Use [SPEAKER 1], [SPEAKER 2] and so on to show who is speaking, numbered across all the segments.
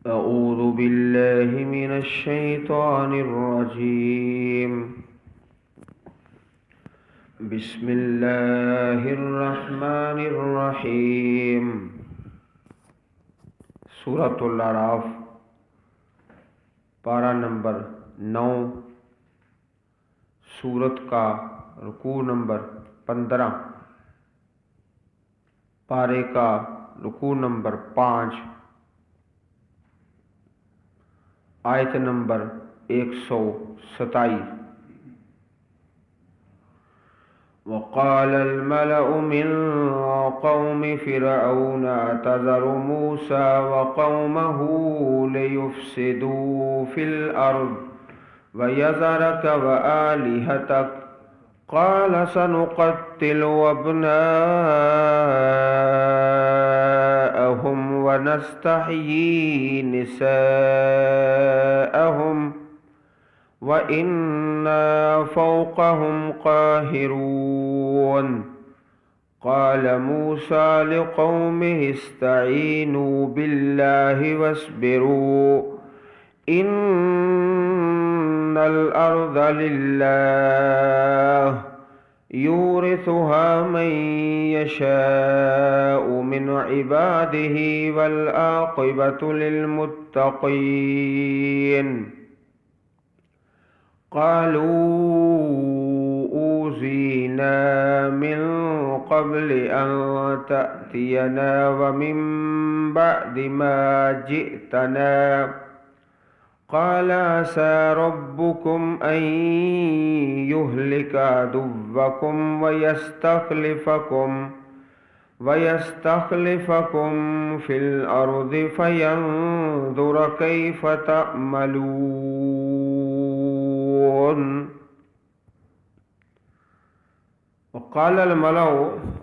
[SPEAKER 1] أعوذ بالله من الشيطان الرجيم. بسم الله الرحمن الرحیم. سورۃ الاعراف، پارہ نمبر 9، سورت کا رکوع نمبر 15، پارے کا رکوع نمبر 5، آیت نمبر 127. وقال الملأ من قوم فرعون أتذر موسى وقومه ليفسدوا في الأرض ويذرك وآلهتك قال سنقتل أبناءهم ونستحيي نساءهم وإنا فوقهم قاهرون. قال موسى لقومه استعينوا بالله واصبروا إن الأرض لله يورثها من يشاء من عباده والعاقبة للمتقين. قالوا أوذينا من قبل أن تأتينا ومن بعد ما جئتنا قال عسى ربكم أن يهلك عدوكم ويستخلفكم في الأرض فينظر كيف تعملون. وقال الملأ،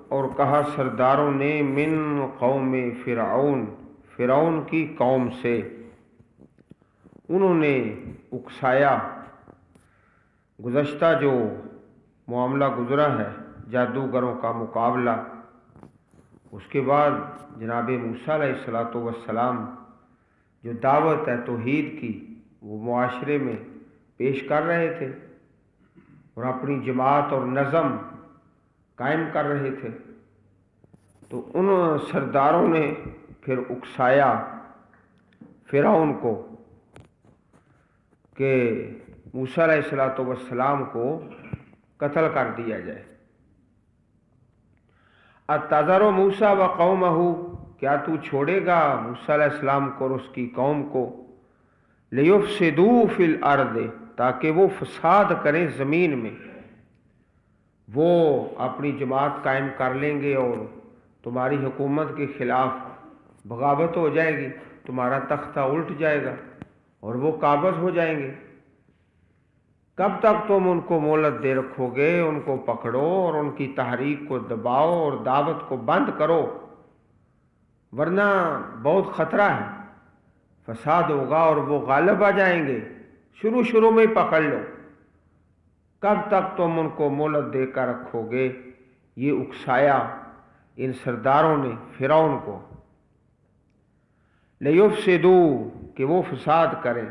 [SPEAKER 1] اور کہا سرداروں نے، من قوم فرعون کی قوم سے. انہوں نے اکسایا گزشتہ جو معاملہ گزرا ہے جادوگروں کا مقابلہ، اس کے بعد جناب موسیٰ علیہ السلام جو دعوت ہے توحید کی وہ معاشرے میں پیش کر رہے تھے اور اپنی جماعت اور نظم قائم کر رہے تھے، تو ان سرداروں نے پھر اکسایا فرعون کو کہ موسیٰ علیہ السلام کو قتل کر دیا جائے. اتذر موسیٰ و قومہ، کیا تو چھوڑے گا موسیٰ علیہ السلام کو اور اس کی قوم کو، لیفسدوا فی الارض، تاکہ وہ فساد کریں زمین میں. وہ اپنی جماعت قائم کر لیں گے اور تمہاری حکومت کے خلاف بغاوت ہو جائے گی، تمہارا تختہ الٹ جائے گا اور وہ قابض ہو جائیں گے. کب تک تم ان کو مہلت دے رکھو گے؟ ان کو پکڑو اور ان کی تحریک کو دباؤ اور دعوت کو بند کرو، ورنہ بہت خطرہ ہے، فساد ہوگا اور وہ غالب آ جائیں گے. شروع میں پکڑ لو. کب تک تم ان کو مہلت دے کر رکھو گے؟ یہ اکسایا ان سرداروں نے فرعون کو، لیفسدوا، کہ وہ فساد کریں.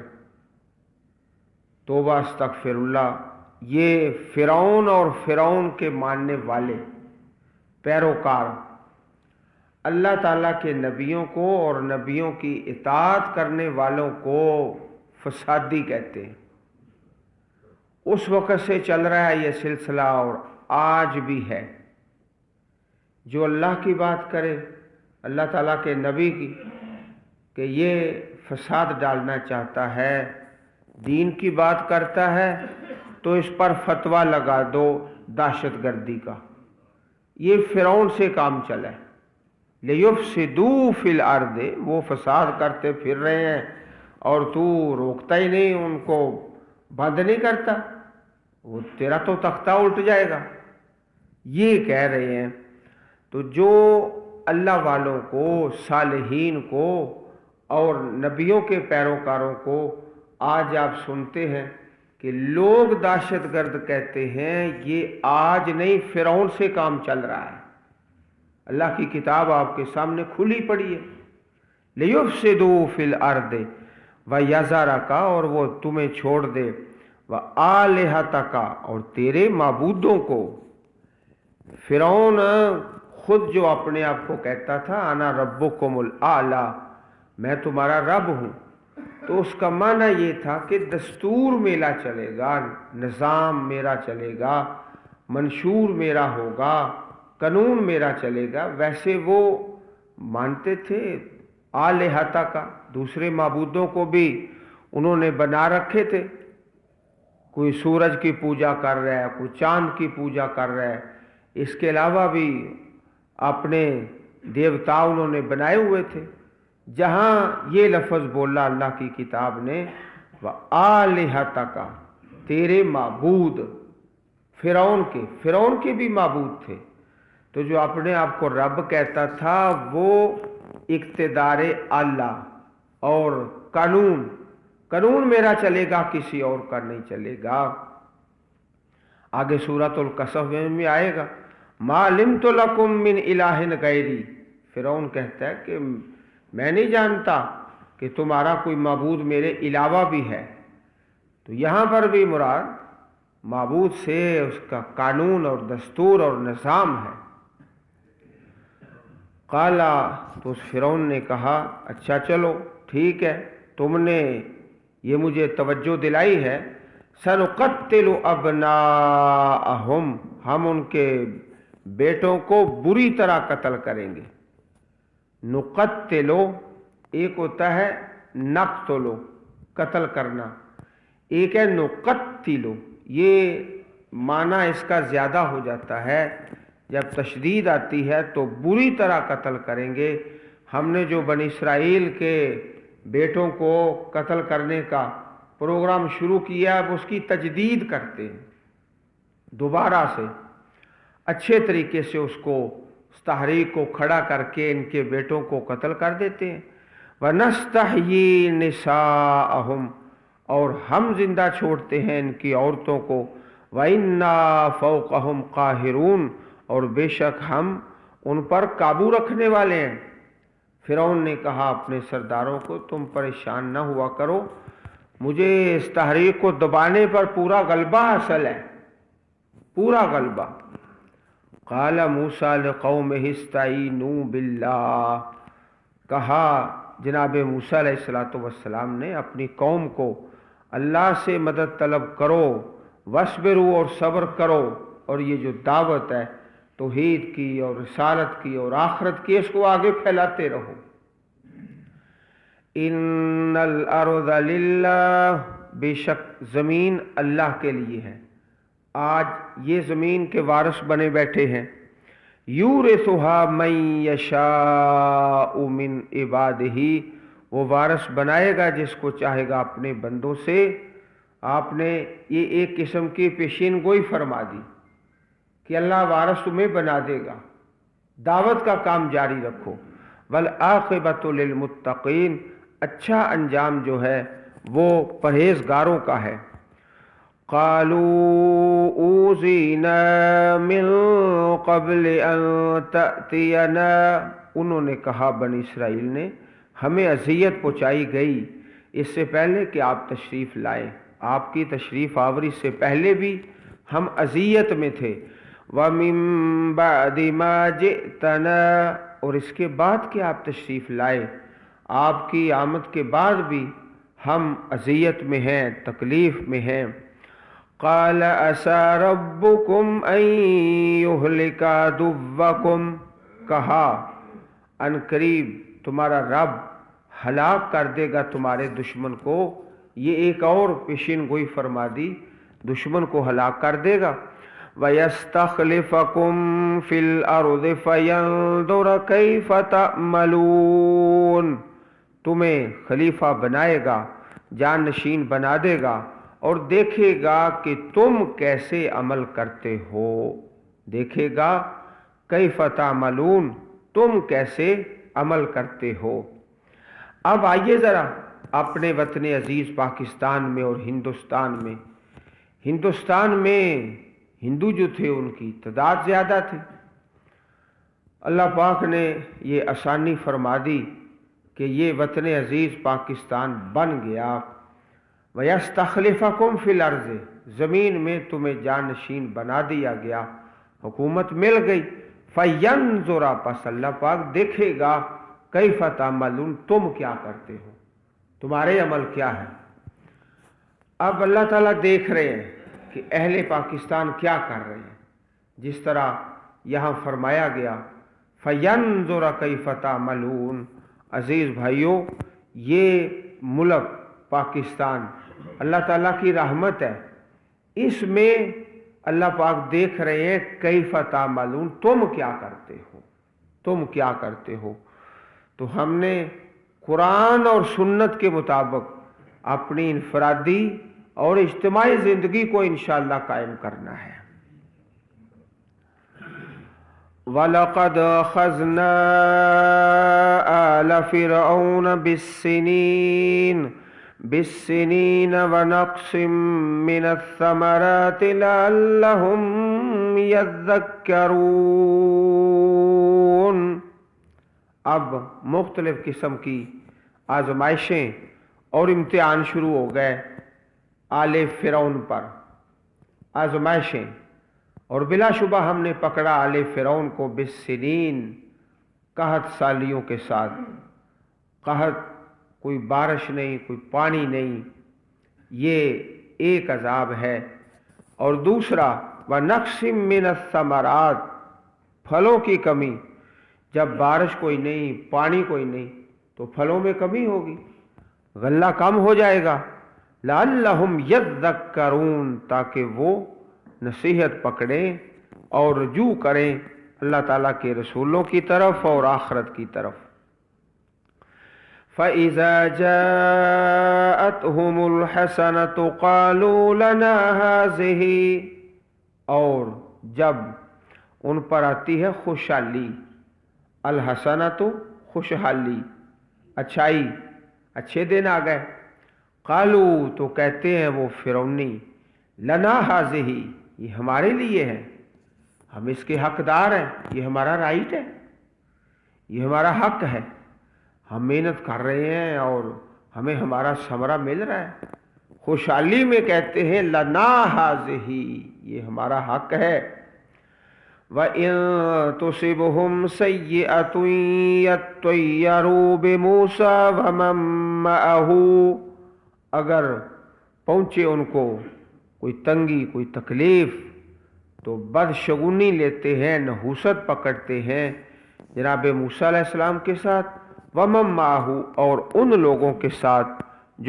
[SPEAKER 1] توبہ استغفر اللہ. یہ فرعون اور فرعون کے ماننے والے پیروکار اللہ تعالیٰ کے نبیوں کو اور نبیوں کی اطاعت کرنے والوں کو فسادی کہتے ہیں. اس وقت سے چل رہا ہے یہ سلسلہ اور آج بھی ہے. جو اللہ کی بات کرے، اللہ تعالیٰ کے نبی کی، کہ یہ فساد ڈالنا چاہتا ہے، دین کی بات کرتا ہے، تو اس پر فتویٰ لگا دو دہشت گردی کا. یہ فرعون سے کام چلا ہے. لیفسدوا فی الارض، وہ فساد کرتے پھر رہے ہیں اور تو روکتا ہی نہیں، ان کو بند نہیں کرتا، وہ تیرا تو تختہ الٹ جائے گا. یہ کہہ رہے ہیں. تو جو اللہ والوں کو، صالحین کو اور نبیوں کے پیروکاروں کو آج آپ سنتے ہیں کہ لوگ دہشت گرد کہتے ہیں، یہ آج نہیں فرعون سے کام چل رہا ہے. اللہ کی کتاب آپ کے سامنے کھلی پڑی ہے. लियुफ्सिदू फिल अर्द व यज़रका, और वो तुम्हें छोड़ दे, व आलिहतका, और तेरे माबूदों को। फिरौन खुद जो अपने आप को कहता था अना रब्बुकुमुल आला, मैं तुम्हारा रब हूँ, तो उसका माना ये था कि दस्तूर मेरा चलेगा, निज़ाम मेरा चलेगा, मंशूर मेरा होगा, कानून मेरा चलेगा। वैसे वो मानते थे आलिहता का, दूसरे माबूदों को भी उन्होंने बना रखे थे। कोई सूरज की पूजा कर रहा है, कोई चांद की पूजा कर रहा है, इसके अलावा भी अपने देवता उन्होंने बनाए हुए थे। जहाँ ये लफ्ज़ बोला अल्लाह की किताब ने, व आलिहता का, तेरे माबूद, फिरौन के भी माबूद थे। तो जो अपने आप को रब कहता था वो इक्तिदार अल्लाह और कानून मेरा चलेगा, किसी और का नहीं चलेगा। आगे सूरतुल कसफ में आएगा, मालिम तो लकुम मिन इलाहिन गैरी। फिरौन कहता है कि मैं नहीं जानता कि तुम्हारा कोई माबूद मेरे अलावा भी है। तो यहाँ पर भी मुराद माबूद से उसका कानून और दस्तूर और निज़ाम है। काला, तो उस फिरौन ने कहा, अच्छा चलो ठीक है, तुमने ये मुझे तवज्जो दिलाई है, सनुक़त्तिलु अबनाअहुम, हम उनके बेटों को बुरी तरह कत्ल करेंगे। नुक़त्तिलो एक होता है नक़्तुलो, कत्ल करना, एक है नुक़त्तिलो, ये माना इसका ज़्यादा हो जाता है। जब तशदीद आती है तो बुरी तरह कत्ल करेंगे। हमने जो बनी इसराइल के बेटों को कत्ल करने का प्रोग्राम शुरू किया, अब उसकी तजदीद करते हैं, दोबारा से अच्छे तरीके से उसको तहरीक को खड़ा करके इनके बेटों को कत्ल कर देते हैं। व नस्तहयी निसाअहुम, और हम जिंदा छोड़ते हैं इनकी औरतों को। व इन्ना फौक़हुम काहिरून, और बेशक हम उन पर काबू रखने वाले हैं। फिरौन ने कहा अपने सरदारों को, तुम परेशान न हुआ करो, मुझे इस तहरीक को दबाने पर पूरा गलबा हासिल है, पूरा गलबा। क़ाल मूसा लिक़ौमिही इस्तईनू बिल्लाह, कहा जनाब मूसा अलैहिस्सलातु वस्सलाम ने अपनी कौम को, अल्लाह से मदद तलब करो, वस्बिरू, और सब्र करो। और ये जो दावत है तौहीद की और रिसालत की और आखिरत की, इसको आगे फैलाते रहो। इन्नल अर्ज़ लिल्लाह, बेशक ज़मीन अल्लाह के लिए है। आज ये ज़मीन के वारिस बने बैठे हैं। यूरिसुहा मन यशाउ मिन इबादिही, वो वारिस बनाएगा जिसको चाहेगा अपने बंदों से। आपने ये एक किस्म की पेशीन गोई फरमा दी कि अल्लाह वारिस तुम्हें बना देगा, दावत का काम जारी रखो। वल आक़िबतु लिल मुत्तक़ीन, अच्छा अंजाम जो है वो परहेज़गारों का है। क़ालू ऊज़ीना मिन क़ब्ल अन तअतियना, उन्होंने कहा बनी इसराइल ने, हमें अज़ियत पहुँचाई गई इससे पहले कि आप तशरीफ़ लाएं। आपकी तशरीफ़ आवरी से पहले भी हम अज़ियत में थे। व मिन बअदि मा जितना, और इसके बाद कि आप तशरीफ़ लाए, आपकी आमद के बाद भी हम अज़ियत में हैं, तकलीफ़ में हैं। क़ाल असा रब्बुकुम अन युहलिका दुव्वकुम, कहा अनकरीब तुम्हारा रब हलाक कर देगा तुम्हारे दुश्मन को। ये एक और पेशीन गोई फरमा दी, दुश्मन को हलाक कर देगा। वयस्तखलिफकुम फिल अर्ज़ फयंजुर कैफ़ तअमलून, तुम्हें खलीफा बनाएगा, जानशीन बना देगा, और देखेगा कि तुम कैसे अमल करते हो। देखेगा कैफ़ तअमलून, तुम कैसे अमल करते हो। अब आइए ज़रा अपने वतन अजीज़ पाकिस्तान में और हिंदुस्तान में हिंदू जो थे उनकी तादाद ज़्यादा थी। अल्लाह पाक ने ये आसानी फरमा दी کہ یہ وطن عزیز پاکستان بن گیا، وَيَسْتَخْلِفَكُمْ فِي الْأَرْضِ، زمین میں تمہیں جانشین بنا دیا گیا، حکومت مل گئی، فَيَنْظُرَ، پس اللہ پاک دیکھے گا، کیف تعملون، تم کیا کرتے ہو، تمہارے عمل کیا ہے۔ اب اللہ تعالیٰ دیکھ رہے ہیں کہ اہل پاکستان کیا کر رہے ہیں، جس طرح یہاں فرمایا گیا فَيَنْظُرَ كَيْفَ تَعْمَلُونَ۔ عزیز بھائیوں، یہ ملک پاکستان اللہ تعالیٰ کی رحمت ہے، اس میں اللہ پاک دیکھ رہے ہیں کیف تعملون، تم کیا کرتے ہو، تم کیا کرتے ہو۔ تو ہم نے قرآن اور سنت کے مطابق اپنی انفرادی اور اجتماعی زندگی کو انشاءاللہ قائم کرنا ہے۔ وَلَقَدْ أَخَذْنَا آلَ فِرْعَوْنَ بِالسِّنِينَ وَنَقْصٍ مِّنَ الثَّمَرَاتِ لَعَلَّهُمْ يَذَّكَّرُونَ۔ اب مختلف قسم کی آزمائشیں اور امتحان شروع ہو گئے آل فرعون پر، آزمائشیں، اور بلا شبہ ہم نے پکڑا آل فرعون کو بالسنین، قحط سالیوں کے ساتھ، قحط، کوئی بارش نہیں، کوئی پانی نہیں، یہ ایک عذاب ہے۔ اور دوسرا وَنَقْصٍ مِّنَ الثَّمَرَاتِ، پھلوں کی کمی، جب بارش کوئی نہیں، پانی کوئی نہیں تو پھلوں میں کمی ہوگی، غلہ کم ہو جائے گا۔ لَعَلَّهُمْ يَذَّكَّرُونَ، تاکہ وہ نصیحت پکڑیں اور رجوع کریں اللہ تعالیٰ کے رسولوں کی طرف اور آخرت کی طرف۔ فَإِذَا جَاءَتْهُمُ الْحَسَنَةُ قَالُوا لَنَا هَٰذِهِ، اور جب ان پر آتی ہے خوشحالی، الحسنۃ خوشحالی، اچھائی، اچھے دن آ گئے، قالو تو کہتے ہیں وہ فرعونی، لنا ہذہ، یہ ہمارے لیے ہے، ہم اس کے حقدار ہیں، یہ ہمارا رائٹ ہے، یہ ہمارا حق ہے، ہم محنت کر رہے ہیں اور ہمیں ہمارا ثمرہ مل رہا ہے۔ خوشحالی میں کہتے ہیں لنا ہذہ، یہ ہمارا حق ہے۔ وَإِن تُصِبْهُمْ سَيِّئَةٌ يَطَّيَّرُوا بِمُوسَىٰ وَمَن مَّعَهُ، اگر پہنچے ان کو کوئی تنگی، کوئی تکلیف، تو بدشگونی لیتے ہیں، نحوست پکڑتے ہیں جناب موسیٰ علیہ السلام کے ساتھ، وَمَن مَّعَهُ، اور ان لوگوں کے ساتھ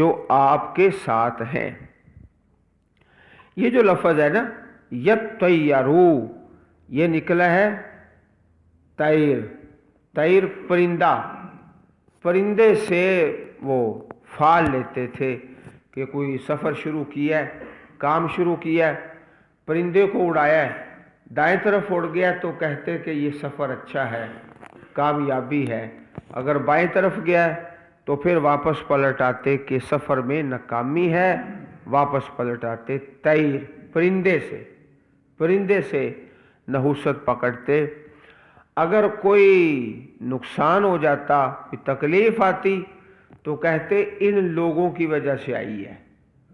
[SPEAKER 1] جو آپ کے ساتھ ہیں۔ یہ جو لفظ ہے نا یطیروا، یہ نکلا ہے طیر، طیر پرندہ، پرندے سے وہ فال لیتے تھے کہ کوئی سفر شروع کیا ہے، کام شروع کیا ہے، پرندے کو اڑایا ہے، دائیں طرف اڑ گیا تو کہتے کہ یہ سفر اچھا ہے، کامیابی ہے، اگر بائیں طرف گیا ہے تو پھر واپس پلٹ آتے کہ سفر میں ناکامی ہے، واپس پلٹ آتے۔ طیر پرندے سے نحوست پکڑتے، اگر کوئی نقصان ہو جاتا، کوئی تکلیف آتی تو کہتے ان لوگوں کی وجہ سے آئی ہے،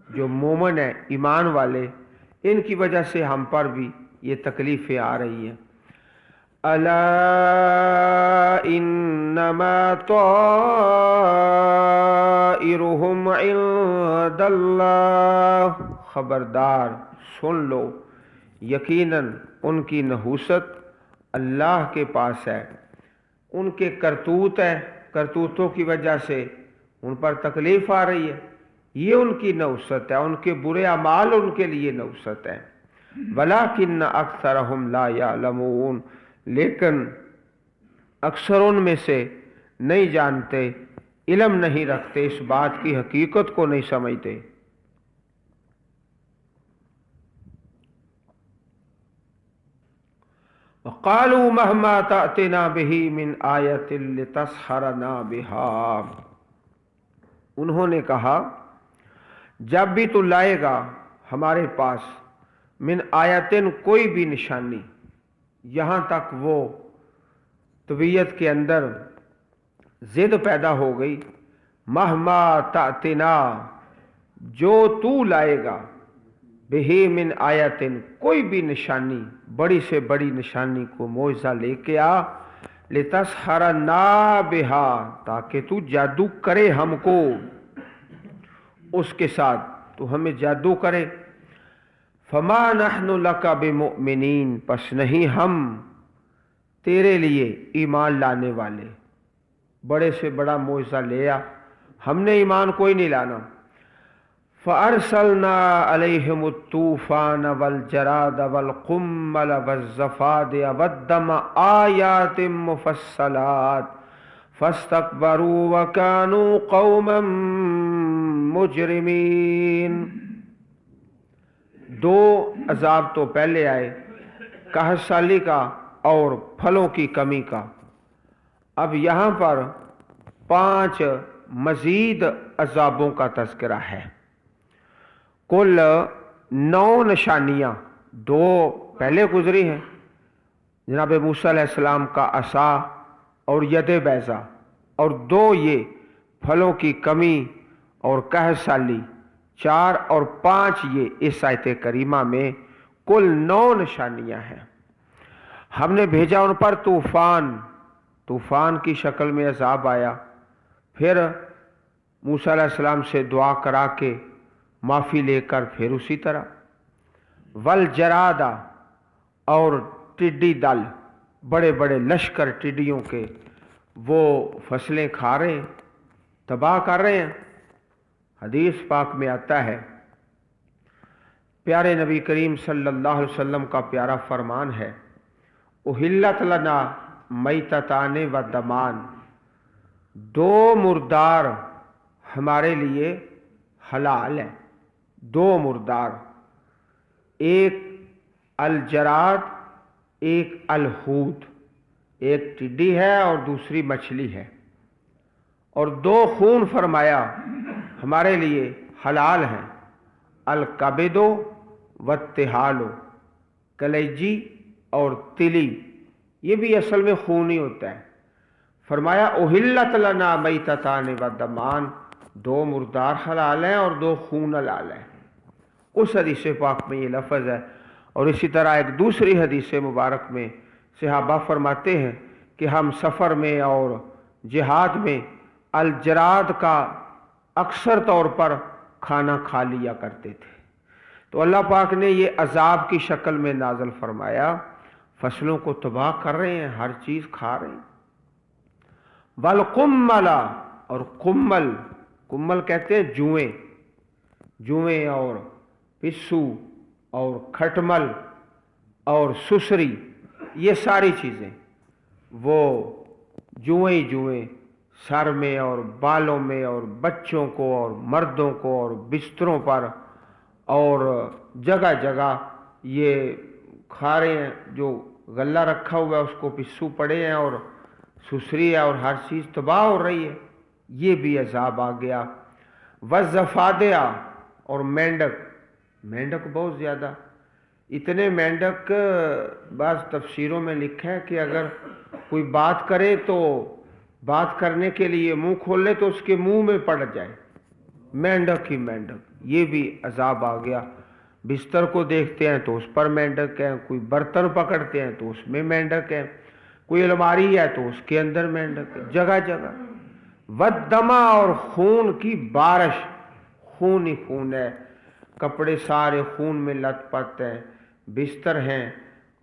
[SPEAKER 1] جو مومن ہیں، ایمان والے، ان کی وجہ سے ہم پر بھی یہ تکلیفیں آ رہی ہیں۔ الا انما طائرهم عند اللہ، خبردار سن لو، یقیناً ان کی نحوست اللہ کے پاس ہے، ان کے کرتوت ہے، کرتوتوں کی وجہ سے ان پر تکلیف آ رہی ہے، یہ ان کی نحوست ہے، ان کے برے اعمال ان کے لیے نحوست ہے۔ وَلَٰكِنَّ أَكْثَرَهُمْ لَا يَعْلَمُونَ، لیکن اکثر ان میں سے نہیں جانتے، علم نہیں رکھتے، اس بات کی حقیقت کو نہیں سمجھتے۔ وَقَالُوا مَهْمَا تَأْتِنَا بِهِ مِنْ آیَةٍ لِتَسْحَرَنَا بِهَا، انہوں نے کہا جب بھی تو لائے گا ہمارے پاس من آیتن کوئی بھی نشانی، یہاں تک وہ طبیعت کے اندر जिद पैदा हो गई, महमा तातिना, जो तू लाएगा, बिही मिन आयतिन, कोई भी निशानी, बड़ी से बड़ी निशानी को मोइज़ा लेके आ, लितसहरना बिहा, ताकि तू जादू करे हमको उसके साथ, तू हमें जादू करे। फमा नहनु लका बिमुमिनीन, पस नहीं हम तेरे लिए ईमान लाने वाले। बड़े से बड़ा मोइज़ा ले आ, हमने ईमान कोई नहीं लाना। फ़अरसलना अलैहिमुत्तूफ़ान वलजराद वलकुम्मल वज़्ज़फ़ाद वद्दम आयातिम मुफ़स्सलात फ़स्तकबरू वकानू कौमम मुजरिमीन। दो अजाब तो पहले आए, कहत साली का और फलों की कमी का। अब यहाँ पर 5 मजीद अजाबों का तज़किरा है। कुल 9 निशानियाँ, 2 पहले गुजरी हैं, जनाब मूसा अलैहिस्सलाम का असा और यद बैज़ा, और 2 ये फलों की कमी और कहत साली, 4 और 5 ये इस आयत करीमा में कुल 9 निशानियाँ हैं। हमने भेजा उन पर तूफ़ान, तूफ़ान की शक्ल में अजाब आया। फिर मूसा अलैहिस्सलाम से दुआ करा के माफ़ी लेकर फिर उसी तरह। वल जरादा, और टिड्डी दल, बड़े बड़े लश्कर टिड्डियों के, वो फसलें खा रहे हैं, तबाह कर रहे हैं। हदीस पाक में आता है, प्यारे नबी करीम सल्लल्लाहु अलैहि वसल्लम का प्यारा फरमान है, उहिल्लत लना मैतताने व दमान, 2 मुर्दार हमारे लिए हलाल है। 2 मुर्दार, एक अलजराद, एक अलहूत, एक टिड्डी है और दूसरी मछली है। और 2 खून फरमाया हमारे लिए हलाल हैं, अलकबिदो व तिहालो, कलेजी और तिली, ये भी असल में खून ही होता है। फरमाया उहिल्लत लना मैततान व दमान, 2 मुर्दार हलाल हैं और 2 खून हलाल हैं। उस हदीस पाक में ये लफ्ज़ है। और इसी तरह एक दूसरी हदीस मुबारक में सहाबा फरमाते हैं कि हम सफ़र में और जिहाद में अलजराद का अक्सर तौर पर खाना खा लिया करते थे। तो अल्लाह पाक ने ये अजाब की शक्ल में नाज़िल फरमाया, फसलों को तबाह कर रहे हैं, हर चीज़ खा रहे हैं। वल कुम्मला, और कुम्मल, कुम्मल कहते हैं जुएं, जुएं और पिस्सू और खटमल और सुसरी, ये सारी चीज़ें, वो जुएं ही जुएं सर में और बालों में और बच्चों को और मर्दों को और बिस्तरों पर और जगह जगह ये खा रहे हैं। जो गल्ला रखा हुआ है उसको पिस्सू पड़े हैं और सुसरी है और हर चीज़ तबाह हो रही है। ये भी अजाब आ गया। वज़्ज़फ़ादिया, और मेंढक, मेंढक बहुत ज़्यादा, इतने मेंढक, बाज़ तफसीरों में लिखा है कि अगर कोई बात करे तो बात करने के लिए मुंह खोल ले तो उसके मुंह में पड़ जाए, मेंढक ही मेंढक। ये भी अजाब आ गया। बिस्तर को देखते हैं तो उस पर मेंढक है, कोई बर्तन पकड़ते हैं तो उसमें मेंढक है, कोई अलमारी है तो उसके अंदर मेंढक है, जगह जगह। वद्दमा, और खून की बारिश, खून ही खून है, कपड़े सारे खून में लथपथ हैं, बिस्तर हैं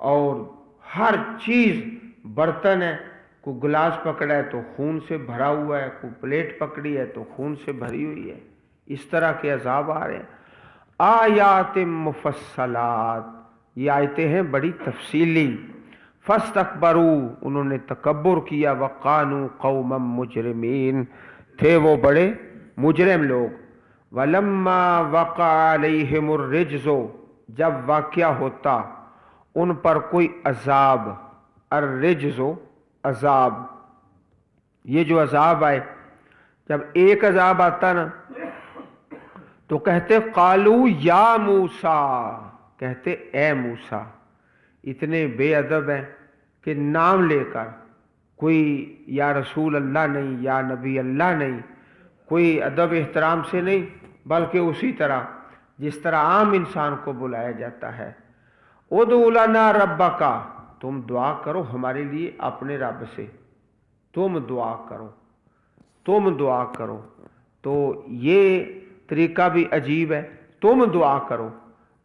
[SPEAKER 1] और हर चीज़, बर्तन है, कोई गिलास पकड़ा है तो खून से भरा हुआ है, कोई प्लेट पकड़ी है तो खून से भरी हुई है। इस तरह के अजाब आ रहे हैं। आयात मुफस्सलात, ये आयतें हैं बड़ी तफसीली। फस्तकबरू, उन्होंने तकब्बुर किया, वकानू कौमम मुजरिमीन, थे वो बड़े मुजरिम लोग। वलम्मा वक़ा अलैहिमुर रिज्ज़ु, जब वाक़या होता उन पर कोई अजाब, अर्रिज्ज़ु अजाब, ये जो अजाब आए, जब एक अजाब आता ना तो कहते कालू या मूसा, कहते ए मूसा। इतने बेअदब हैं कि नाम लेकर कोई या रसूल अल्लाह नहीं, या नबी अल्लाह नहीं, कोई अदब एहतराम से नहीं, बल्कि उसी तरह जिस तरह आम इंसान को बुलाया जाता है। उदउ लना रब्बका, तुम दुआ करो हमारे लिए अपने रब से, तुम दुआ करो, तुम दुआ करो। तो ये तरीका भी अजीब है, तुम दुआ करो,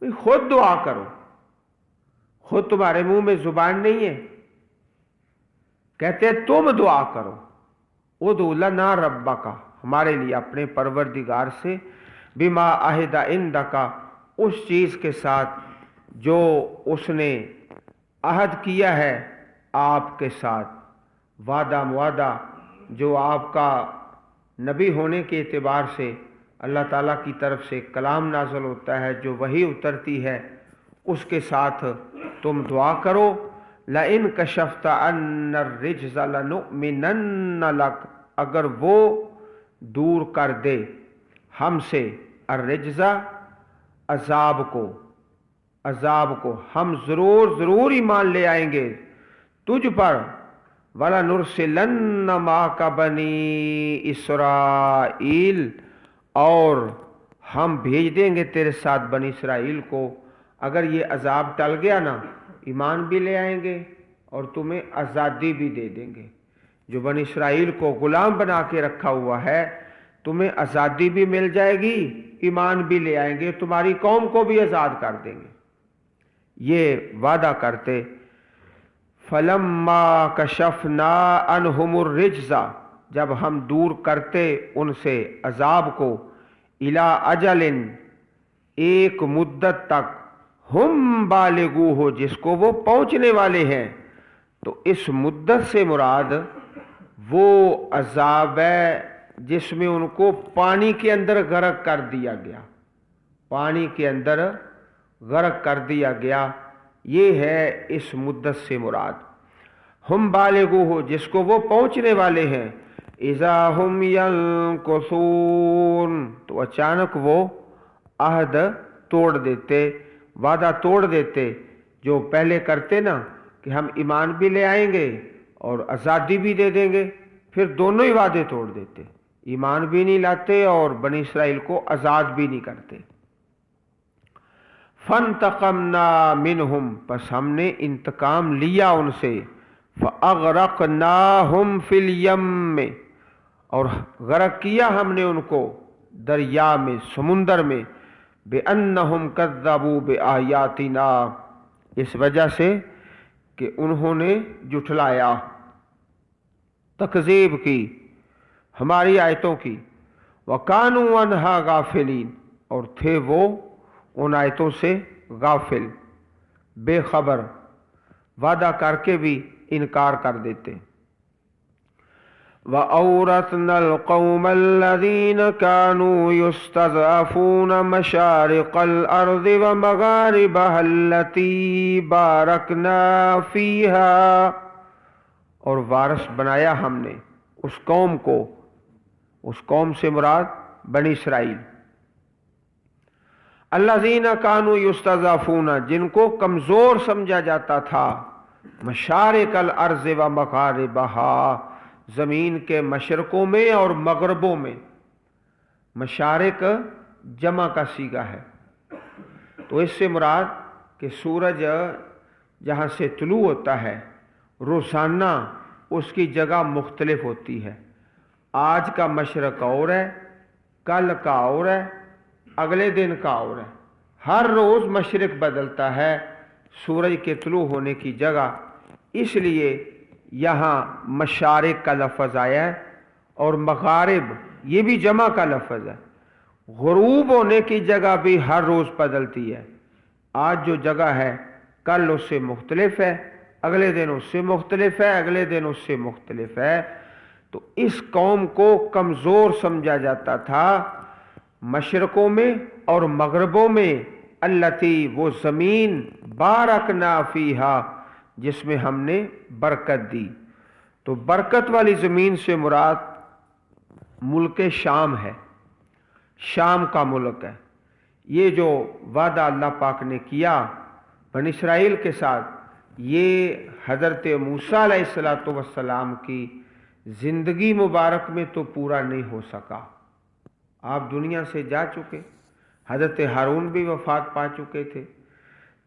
[SPEAKER 1] भाई खुद दुआ करो, खुद तुम्हारे मुंह में जुबान नहीं है, कहते हैं तुम दुआ करो। उदउ लना रब्बका, हमारे लिए अपने परवरदिगार से, बिमा अहिदा इंदका, उस चीज़ के साथ जो उसने अहद किया है आपके साथ, वादा मुआदा जो आपका नबी होने के एतबार से अल्लाह ताला की तरफ से कलाम नाज़िल होता है, जो वही उतरती है, उसके साथ तुम दुआ करो। लइन कशफ्ता अन्नर रिज्ज़ लनुमिनन्न लक, अगर वो दूर कर दे हमसे अर्रिज्ज़ा, अजाब को, अजाब को, हम ज़रूर ईमान ले आएंगे तुझ पर। वला नुरसिलन्न माका बनी इसराइल, और हम भेज देंगे तेरे साथ बनी इसराइल को। अगर ये अजाब टल गया ना, ईमान भी ले आएंगे और तुम्हें आज़ादी भी दे देंगे। जो बनी इसराइल को गुलाम बना के रखा हुआ है, तुम्हें आज़ादी भी मिल जाएगी, ईमान भी ले आएंगे, तुम्हारी कौम को भी आज़ाद कर देंगे। ये वादा करते। फलम्मा कशफना अनहुमुर रिज्ज़ा, जब हम दूर करते उनसे अजाब को, इला अजलिन, एक मुद्दत तक, हम बालिगू हो, जिसको वो पहुंचने वाले हैं। तो इस मुद्दत से मुराद वो अजाब है जिसमें उनको पानी के अंदर गर्क कर दिया गया, पानी के अंदर गर्क कर दिया गया, ये है इस मुद्दत से मुराद। हम बालिगू हो, जिसको वो पहुंचने वाले हैं। इज़ा हुम यंकुसून, तो अचानक वो अहद तोड़ देते, वादा तोड़ देते, जो पहले करते ना कि हम ईमान भी ले आएंगे और आज़ादी भी दे देंगे, फिर दोनों ही वादे तोड़ देते, ईमान भी नहीं लाते और बनी इसराइल को आज़ाद भी नहीं करते। फंतक़मना मिनहुम, बस हमने इंतकाम लिया उनसे। फ़अग़रक़नाहुम फ़िल यम, और गरक किया हमने उनको दरिया में, समुंदर में। बेअन्नहुम कज़्ज़बू बिआयातिना, इस वजह से कि उन्होंने जुठलाया, तकज़ीब की हमारी आयतों की। वकानू अन्हा गाफिलीन, और थे वो उन आयतों से गाफिल, बेखबर, वादा करके भी इनकार कर देते। वअौरसनल कौमल्लज़ीन कानू युस्तज़अफ़ून मशारिक़ल अर्ज़ि व मग़ारिबहल्लती बारकना फ़ीहा, और वारिस बनाया हमने उस कौम को, उस कौम से मुराद बनी इसराइल। अल्लज़ीना कानू युस्तज़अफ़ून, जिनको कमज़ोर समझा जाता था, मशारिक़ल अर्ज़ि व मग़ारिबहा, ज़मीन के मशरक़ों में और मग़रबों में। मशारिक़ जमा का सीगा है, तो इससे मुराद कि सूरज जहाँ से तुलू होता है रोज़ाना, उसकी जगह मुख्तलिफ होती है। आज का मशरक़ और है, कल का और है, अगले दिन का और है। हर रोज़ मशरक़ बदलता है सूरज के तुलू होने की जगह, इसलिए यहाँ मशारिक़ का लफ्ज़ आया है। और मग़ारिब ये भी जमा का लफ्ज़ है। ग़ुरूब होने की जगह भी हर रोज़ बदलती है। आज जो जगह है कल उससे मुख्तलिफ है, अगले दिन उससे मुख्तलिफ है, अगले दिन उससे मुख्तलिफ है। तो इस कौम को कमज़ोर समझा जाता था मशरक़ों में और मग़रबों में। अल्लती, वो ज़मीन, बारकना फ़ीहा, जिसमें हमने बरकत दी। तो बरकत वाली ज़मीन से मुराद मुल्क शाम है, शाम का मुल्क है। ये जो वादा अल्लाह पाक ने किया बनी इसराइल के साथ یہ حضرت موسیٰ علیہ السلام کی زندگی مبارک میں تو پورا نہیں ہو سکا. آپ دنیا سے جا چکے، حضرت ہارون بھی وفات پا چکے تھے،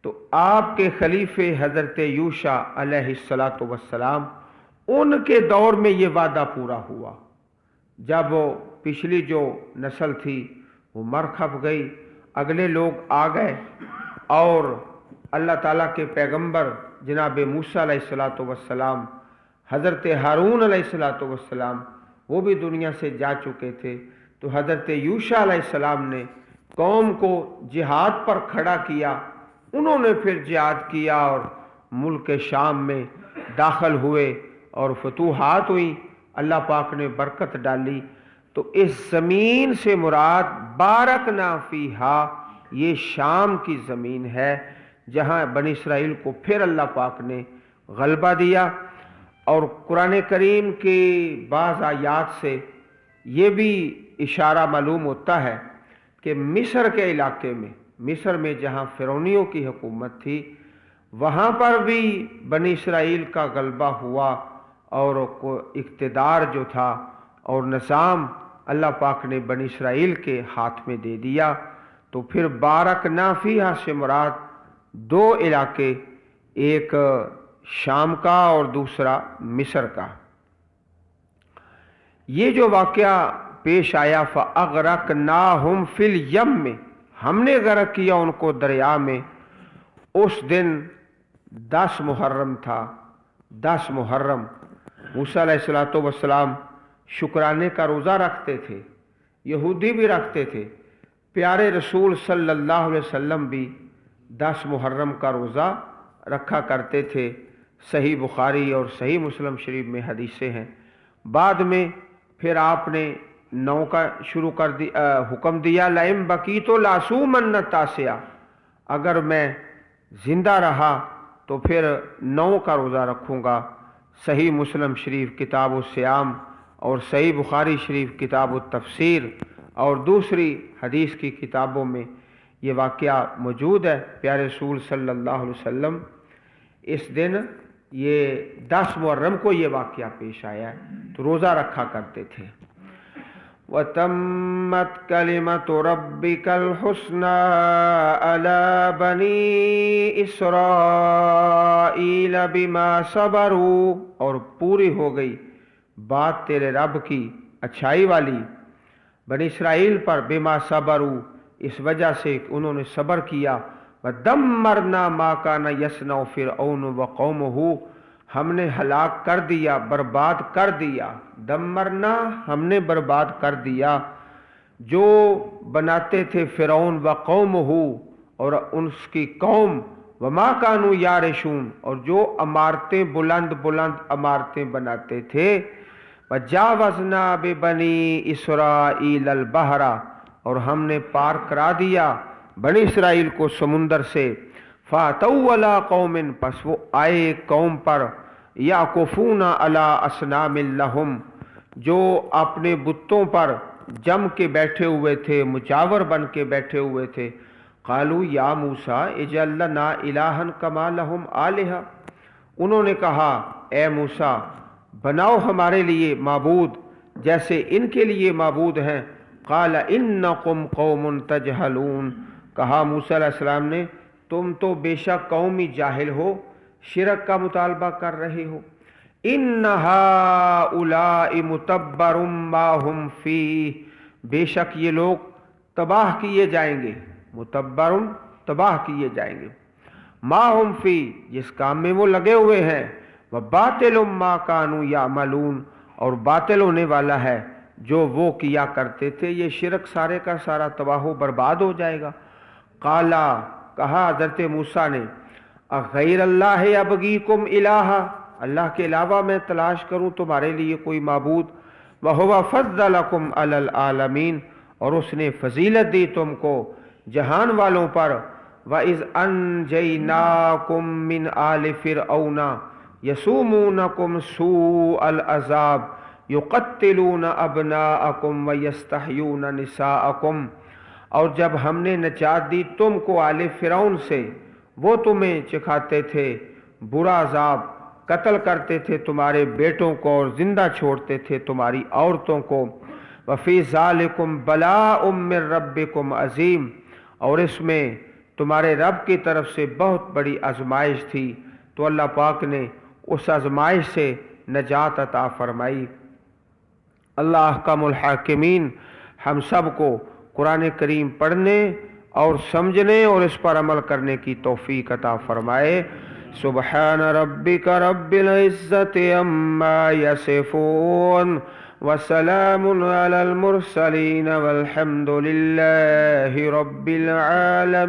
[SPEAKER 1] تو آپ کے خلیفے حضرت یوشع علیہ السلام ان کے دور میں یہ وعدہ پورا ہوا. جب پچھلی جو نسل تھی وہ مر کھپ گئی، اگلے لوگ آ گئے، اور اللہ تعالیٰ کے پیغمبر جناب موسیٰ علیہ السلام، حضرت ہارون علیہ السلام وہ بھی دنیا سے جا چکے تھے. تو حضرت یوشع علیہ السلام نے قوم کو جہاد پر کھڑا کیا. انہوں نے پھر جہاد کیا اور ملک شام میں داخل ہوئے اور فتوحات ہوئیں، اللہ پاک نے برکت ڈالی. تو اس زمین سے مراد بارکنا فیہا، یہ شام کی زمین ہے جہاں بنی اسرائیل کو پھر اللہ پاک نے غلبہ دیا. اور قرآن کریم کی بعض آیات سے یہ بھی اشارہ معلوم ہوتا ہے کہ مصر کے علاقے میں، مصر میں جہاں فرعونیوں کی حکومت تھی، وہاں پر بھی بنی اسرائیل کا غلبہ ہوا، اور اقتدار جو تھا اور نظام اللہ پاک نے بنی اسرائیل کے ہاتھ میں دے دیا. تو پھر بارکنا فیہا سے مراد دو علاقے، ایک شام کا اور دوسرا مصر کا. یہ جو واقعہ پیش آیا فَأَغْرَقْنَاهُمْ فِي الْيَمِّ، ہم نے غرق کیا ان کو دریا میں. اس دن 10 محرم تھا. 10 محرم موسیٰ علیہ السلام شکرانے کا روزہ رکھتے تھے، یہودی بھی رکھتے تھے، پیارے رسول صلی اللہ علیہ وسلم بھی 10 محرم کا روزہ رکھا کرتے تھے. صحیح بخاری اور صحیح مسلم شریف میں حدیثیں ہیں. بعد میں پھر آپ نے 9 کا شروع کر حکم دیا، لَئِن بَقِیتُ لَأَصُومَنَّ التَّاسِعَ، اگر میں زندہ رہا تو پھر 9 کا روزہ رکھوں گا. صحیح مسلم شریف کتاب الصیام اور صحیح بخاری شریف کتاب التفسیر اور دوسری حدیث کی کتابوں میں یہ واقعہ موجود ہے. پیارے رسول صلی اللہ علیہ وسلم اس دن یہ 10 محرم کو یہ واقعہ پیش آیا ہے تو روزہ رکھا کرتے تھے. وَتَمَّتْ كَلِمَةُ رَبِّكَ الْحُسْنَى عَلَى بَنِي إِسْرَائِيلَ بِمَا صَبَرُوا، اور پوری ہو گئی بات تیرے رب کی اچھائی والی بنی اسرائیل پر، بِمَا صَبَرُوا، اس وجہ سے انہوں نے صبر کیا. وَدَمَّرْنَا مَا كَانَ يَصْنَعُ فِرْعَوْنُ وَقَوْمُهُ، ہم نے ہلاک کر دیا، برباد کر دیا. دمرنا، ہم نے برباد کر دیا جو بناتے تھے فرعون وقومہ، اور اس کی قوم، وما کانوا یارشون، اور جو عمارتیں بلند بلند عمارتیں بناتے تھے. وجاوزنا ببنی اسرائیل البحر، اور ہم نے پار کرا دیا بنی اسرائیل کو سمندر سے. فاتوا علی قوم، پس وہ آئے قوم پر، یعکفون علی اصنام لہم، جو اپنے بتوں پر جم کے بیٹھے ہوئے تھے، مجاور بن کے بیٹھے ہوئے تھے. قالوا یا موسیٰ اجعل لنا الہا کما لہم آلہہ، انہوں نے کہا اے موسیٰ بناؤ ہمارے لیے معبود جیسے ان کے لیے معبود ہیں. قال انکم قوم تجہلون، کہا موسیٰ علیہ السلام نے تم تو بے شک قومی جاہل ہو، شرک کا مطالبہ کر رہے ہو. ان ہؤلاء متبر ما ہم فیہ، بے شک یہ لوگ تباہ کیے جائیں گے، متبر تباہ کیے جائیں گے، ما ہم فیہ جس کام میں وہ لگے ہوئے ہیں، وباطل ما کانوا یعملون، اور باطل ہونے والا ہے جو وہ کیا کرتے تھے. یہ شرک سارے کا سارا تباہ و برباد ہو جائے گا. قالا، کہا حضرت موسیٰ نے غیر اللہ ابغیکم الہا، اللہ کے علاوہ میں تلاش کروں تمہارے لیے کوئی معبود. وہو فضلکم علی العالمین، اور اس نے فضیلت دی تم کو جہان والوں پر. وَإِذْ أَنْجَيْنَاكُمْ مِنْ آلِ فِرْعَوْنَ يَسُومُونَكُمْ سُوءَ الْعَذَابِ يُقَتِّلُونَ أَبْنَاءَكُمْ وَيَسْتَحْيُونَ نِسَاءَكُمْ، اور جب ہم نے نجات دی تم کو آل فرعون سے، وہ تمہیں چکھاتے تھے، برا عذاب، قتل کرتے تھے تمہارے بیٹوں کو اور زندہ چھوڑتے تھے تمہاری عورتوں کو۔ وفی ذالکم بلاء من ربکم عظیم، اور اس میں تمہارے رب کی طرف سے بہت بڑی آزمائش تھی، تو اللہ پاک نے اس آزمائش سے نجات عطا فرمائی۔ اللہ احکم الحاکمین ہم سب کو قرآن کریم پڑھنے اور سمجھنے اور اس پر عمل کرنے کی توفیق عطا فرمائے۔ سبحان ربک رب العزت عما یصفون وسلام علی المرسلین والحمد للہ رب العالمین۔